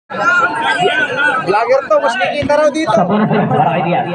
Vlogger to, mas kikita raw dito. Sa bonus point para kay Diaz.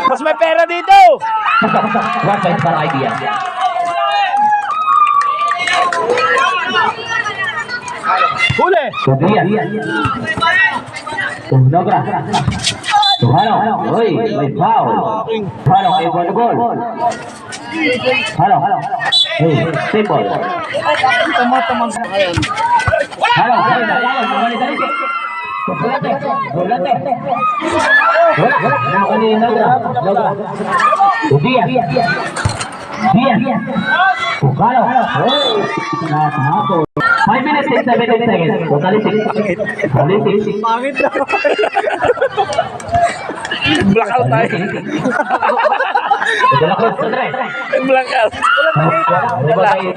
Mas may pera dito. 1 point para kay Diaz. Huli. So Diaz. So Nogra. So Halo. Uy, may foul. Halo kay Bonogol. Halo. Hey, same ball. Tama-tama. Ayan. Halo, balik tadi. Bolate. Wala. Nako ni Nogra. Diaz. Halo. Nako. 5 minutes and 17 seconds. Totally 6. Pangit na. Blackout tayo. Blackout.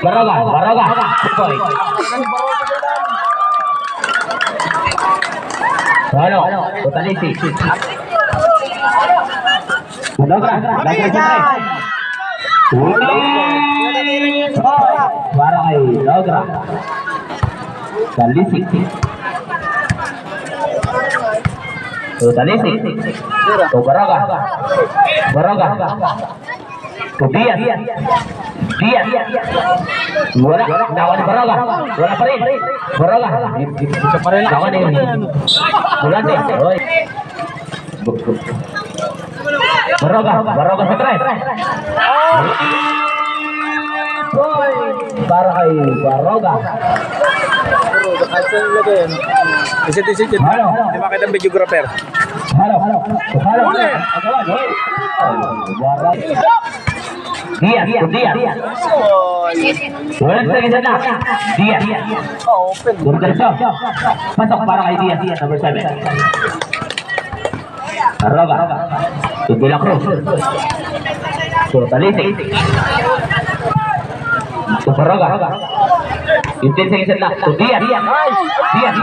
Baroga. Halo, totally 6. Nogra, lagi sa para kay Nogra. Talisik. So talisik. So Baroga. So Diaz. Wala. Nawan ni Baroga. Wala pa rin. Baroga. Isa pa rin. Nawan ni. Wala din. Oy. Baroga sa try. Para kay Baroga. Kasi nila din. Isit-isit yun. Halo. Di makita ang videographer. Halo. Diaz. Wala sa isa na. Diaz. Open. Gurderso. Pasok para kay Diaz. Number 7. Baroga. De la Cruz. So Talisik. So Baroga. Intin sa isa na. So Diaz.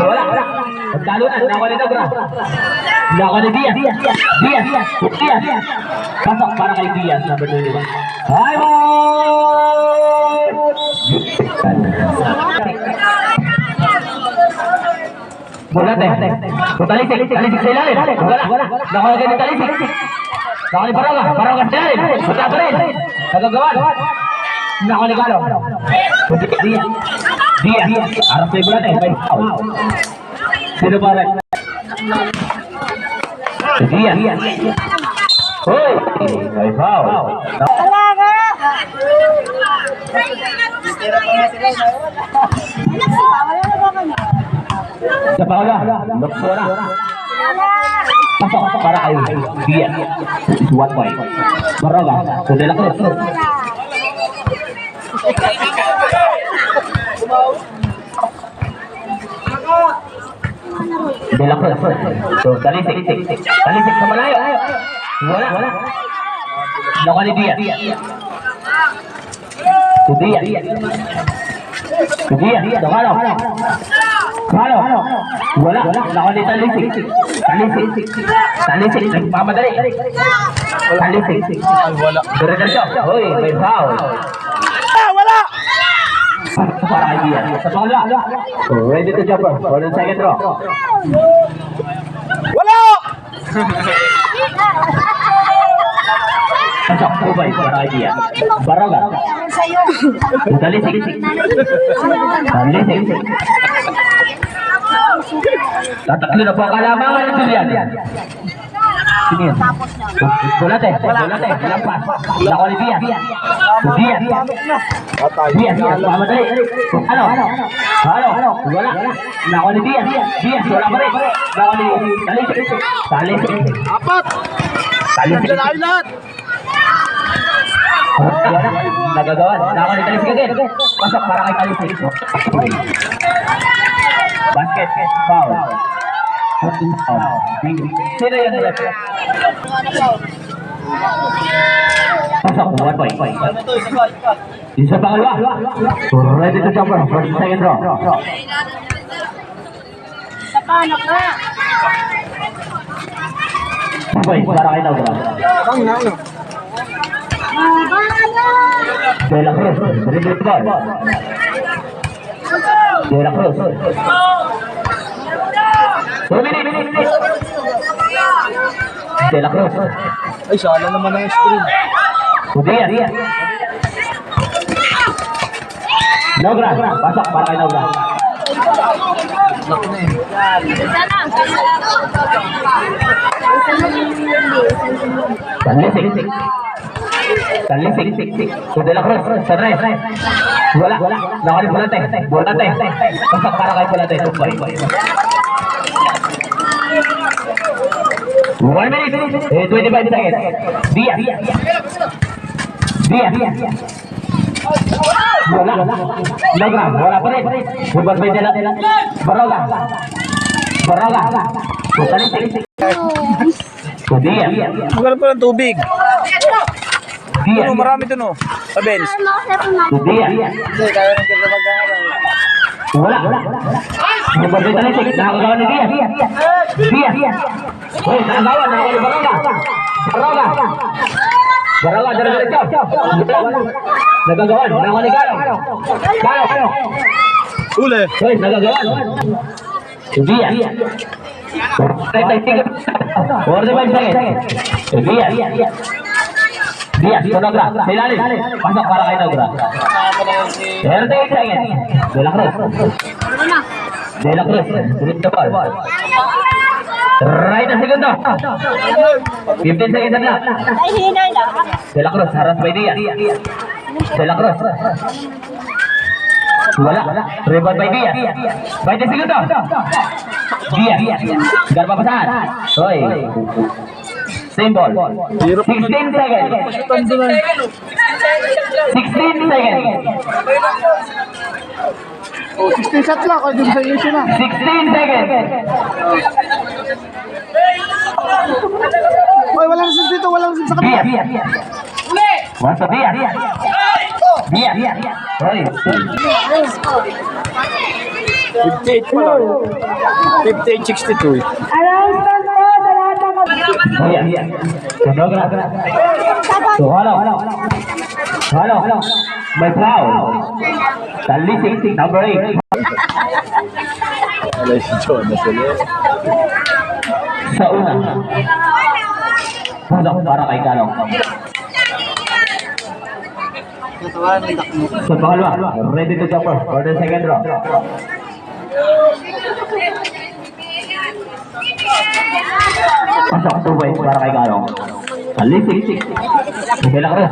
Wala. Pagkalunan. Nakuha ni Nogra. Nakuha ni Diaz. Pasok para kay Diaz. Number 21. Hi, Bolate. Talisik sa ilalim. Wala. Nakuha ni Talisik. Nakuha ni Baroga sa ilalim. Wala pa rin. Nagagawan. Nakuha ni Galo. Diaz. Arap sa Bolate. Sino ba rin? Diaz. Hoy! May foul. Sa paula. Luksura. Pasok para kay Diaz. 1 point. Baroga. So De La Cruz. De La Cruz. So Talisik sa malayo. Wala. Nakuha ni Diaz. So Diaz. Halo. Wala. Nakuha ni Talisik. Nagmamadali. Talisik. Wala. Gurderso. Hoy, may foul. Wala. Para kay Diaz. Sa paula. So ready to jump for the second throw. Wala. Pasok ubay para kay Diaz. Baroga. Talisik. Tataklo na po ang kalamangan ng Julian. Sino yan? Bolate. Lampas. Nakuha ni Diaz. Mamadali. Halo. Wala. Nakuha ni Diaz. Wala pa rin. Nakuha ni Talisik. Apat. Talisik. Lahat. Nagagawan. Nakuha ni Talisik again. Pasok para kay Talisik. Basket. Foul. Sino yan? Pasok. 1 point. Isa pangalawa. Ready to jump for the second draw. Sa panak na. Point para kay Nogra. De La Cruz. Dribble ball. De La Cruz. 2 minutes. De La Cruz. Ay, sala naman ang screen. Diaz. Nogra, pasok para kay Nogra. Talisik. To De La Cruz, sunrise. Wala. Nakalit Bulante. Pasok para kay Bulante. 1 minute, 25 seconds. Diaz. Wala. Nogra, wala pa rin. Hubat ba nila? Baroga. Talisik. To Diaz. Magkano pa ng tubig? Diaz. Ano, marami ito no. Sa bench. To Diaz. Hindi, kaya nang kita mag-aaral. Wala. Hubat ba Talisik? Nakakagawa ni Diaz. Hoy, nakagawa ni Baroga. Baroga, diretso. Nagagawan, nakagawa ni Galo. Huli. Hoy, nagagawan. Diaz. 45 seconds. Diaz, Nogra. Hilalim. Pasok para kay Nogra. 38 seconds. De La Cruz. Sulit the ball. Right na segundo. 15 seconds na. De La Cruz, harap by Diaz. De La Cruz. Wala. Rebound by Diaz. 20 segundo. Diaz. Garba pasahan. Hoy. Same ball. 16 seconds. 16 seconds. Oh, 16 shots lang. Kaya dun sa iyo siya na. 16 seconds. Ay, walang sim dito. Walang sim sa kabila. Diaz. Once to Diaz. Hoy. 58 pa lang. 58-62. Diaz. Nogra. So, Halo. May foul. Talisik, number 8. Alay si John na sila. Sa una. Pasok para kay Galo. Sa pangalawa, ready to jumper for the second round. Pasok tubay para kay Galo. Talisik. De La Cruz.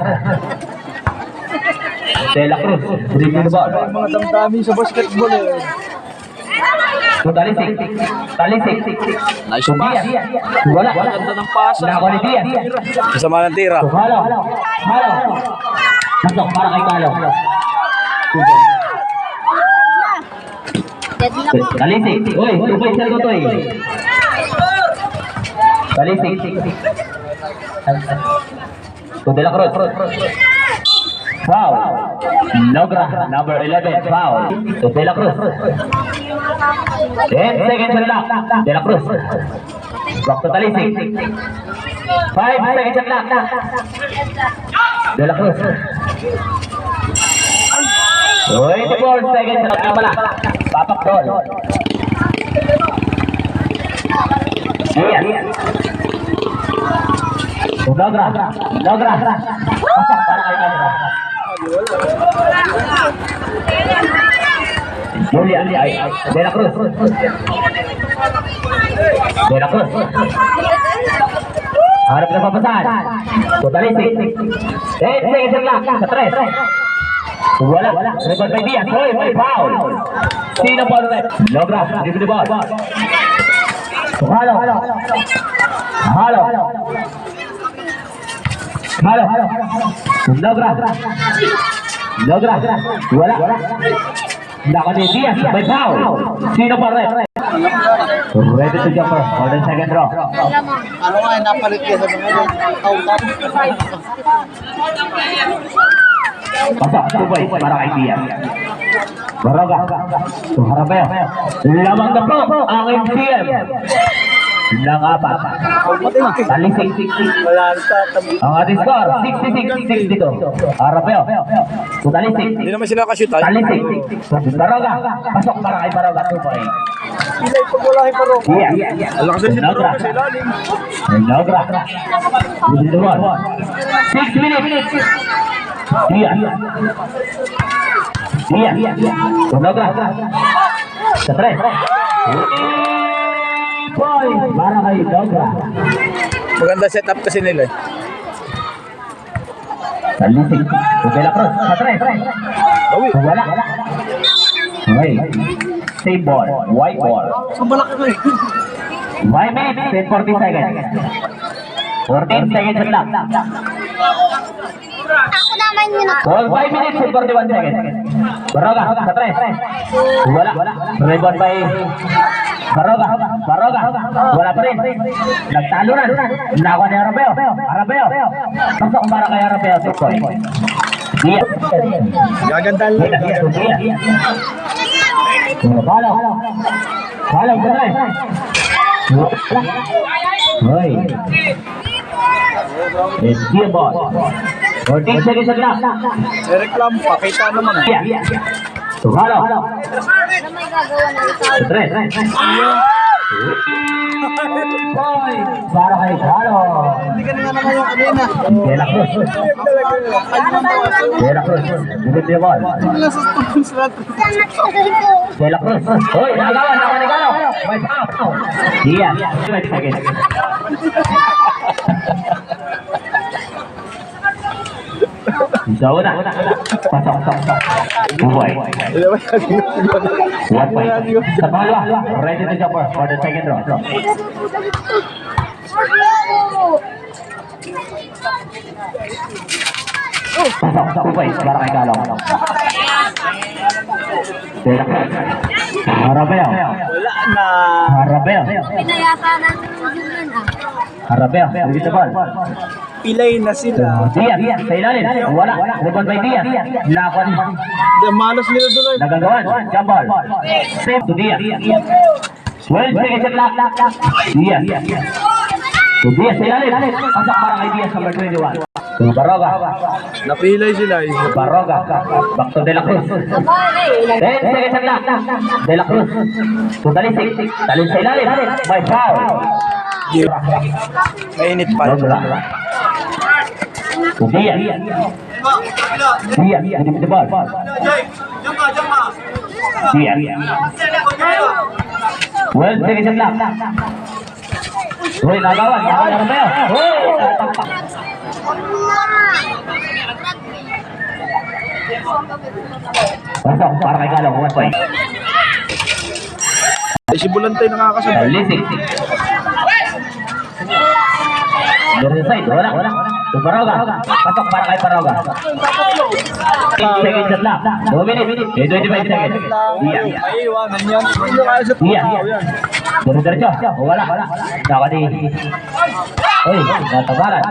Review the ball. Mga damdami sa basketball eh. So, Talisik. Nice pass. Wala. Ganda ng pasa. Nakakuha ni Diaz. Kasama ng tira. So, Halo. Pasok para kay Galo. Talisik. Uy, tubay sa likod to eh. Talisik. To De La Cruz. Foul. Nogra, number 11, foul. To De La Cruz. 10 seconds na lang. De La Cruz. Back to Talisik. 5 seconds na lang. De La Cruz. 24 seconds na lang pala. Papak doon. Diaz. Nogra. Pasak para kay Nogra. Julia. De La Cruz. Harap na papasahan. Talisik. 8 seconds na lang. Sa 3. Wala. Rebound by Diaz. Hoy, may foul. Sino pa ulit? Nogra. Give the ball. Halo. Nogra. Wala. Naka ni Diaz. May foul. Sino pa ulit? Ready to jumper for the second row. Ano nga, napalit yan sa mga kautan. Pasok, tubay para kay Diaz. Baroga. Harap kayo. Lamang na po ang MCM. ng apat. Talisik. Wala na Ang ating score, 66-62. Arapeo. Talisik. Hindi naman sila kasi tayo. Talisik. Baroga. Pasok para kay Baroga. 2 points. Pilay pag wala kay Paro. Yeah. Alam kasi si Nogra. Paro sa ilalim. Nogra. 6 minutes. Iya. Nogra. Sa 3. Point para kay Nogra. Maganda setup kasi nila eh. Talisik. Bela Cruz. Sa 3. Bawi. Wala. Okay. Save ball. White ball. Sumalak ko eh. 5 minutes and 40 seconds. 14 seconds lang. Ako naman yun ako. All 5 minutes and 41 seconds. Baroga, sa 3. Wala. Rebound by Baroga. Wala pa rin. Nagtalo na. Nakuha ni Arapeo. Pasok para kay Arapeo. 6 points. Iya. Gagandaan lang. Follow, sa 3. Hoy. It's the ball. 14 seconds lang. Reklamo pa. Kita naman. Iya. Follow. Ano may gagawa ng ikaw? Tres. Para kay Carlo. Hindi ka nga naman yung kanina. Dela Cruz. Dito yung ball. Wala sa stupid slot. Dela Cruz. Hoy, nagawa ni Carlo. May foul. Iya. 5 seconds. Jauh na. Pasok. Buhay. 1 point. Sa pangalawa, ready to jump for the second round. Pasok, buhay. Para kay Carlo. Dela Cruz. Arapeo. Wala na. Arapeo. Pinayata na yun ah. Arapeo. Dito ball. Pilay na sila. Diaz, sa ilalim. Wala. Rebound by Diaz. Nakon. Malos nila doon. Nagagawan. Jump ball. Save to Diaz. 12 seconds lang. Diaz. To Diaz, sa ilalim. Pasok para kay Diaz, number 21. Baroga. Napilay sila. Baroga. Back to De La Cruz. 10 seconds lang. De La Cruz. To Talisik. Talin sa ilalim. May foul. Mainit pa. Nogra. Diaz. Hindi mo ball. Diaz. 12 seconds lang. Hoy, nagawan. Nagawan Romeo. Hoy, tapak. Pasok para kay Galong. 1 point. Si Bulantay nakakasunod. Talisik. Dari side, wala. Baroga. Pasok para kay Baroga. 6 seconds lang. 2 minutes. 25 seconds. Iya. Maiiwanan yan. Hindi kaya sa Iya. tao yan. Diretso. Wala. Naka di. Oy, natagalan.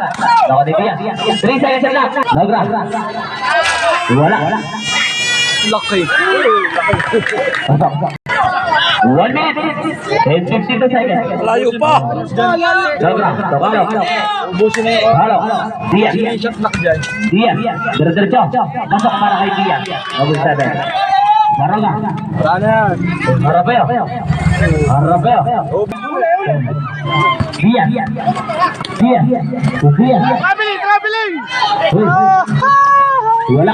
Naka di Diaz. 3 seconds lang. Nogra. Wala. Laki. Pasok. 1 minute and 52 seconds. Layo pa. Nogra. Togalo. Ubusin na yung Halo. Diaz. shot lock dyan. Diaz. Diretso. Pasok para kay Diaz. Number 7. Baroga. Wala na yan. Arapeo. Diaz. Traveling! Uy. Wala.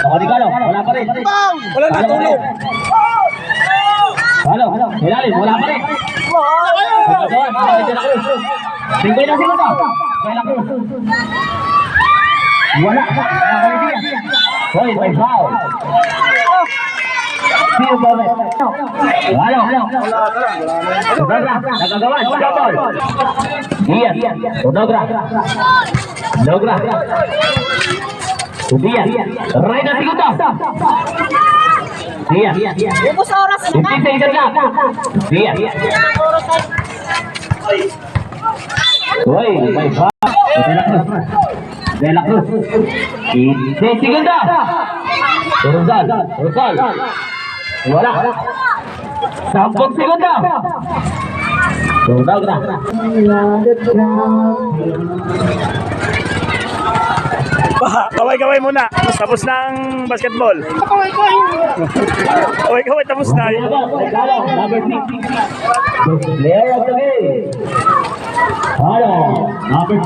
Ako di Galo. Wala pa rin. Wala na tulog. Halo. Ilalim. Wala pa rin. Tingkoy na sila to. Kaya lang. Wala. Hoy, may foul. Sino ba rin? Halo. Nagagawa. Double. Diaz. Nogra. Diaz. Right na siguro. Diaz. Ubus oras na. 50 seconds lang. Diaz. Hoy, may foul. De La Cruz. 15 seconds. Rosal. Wala. 10 seconds. Tunog na. Kaway-kaway muna. Tapos na ang basketball. Kaway-kaway tapos na. Number 6. Player of the game. Number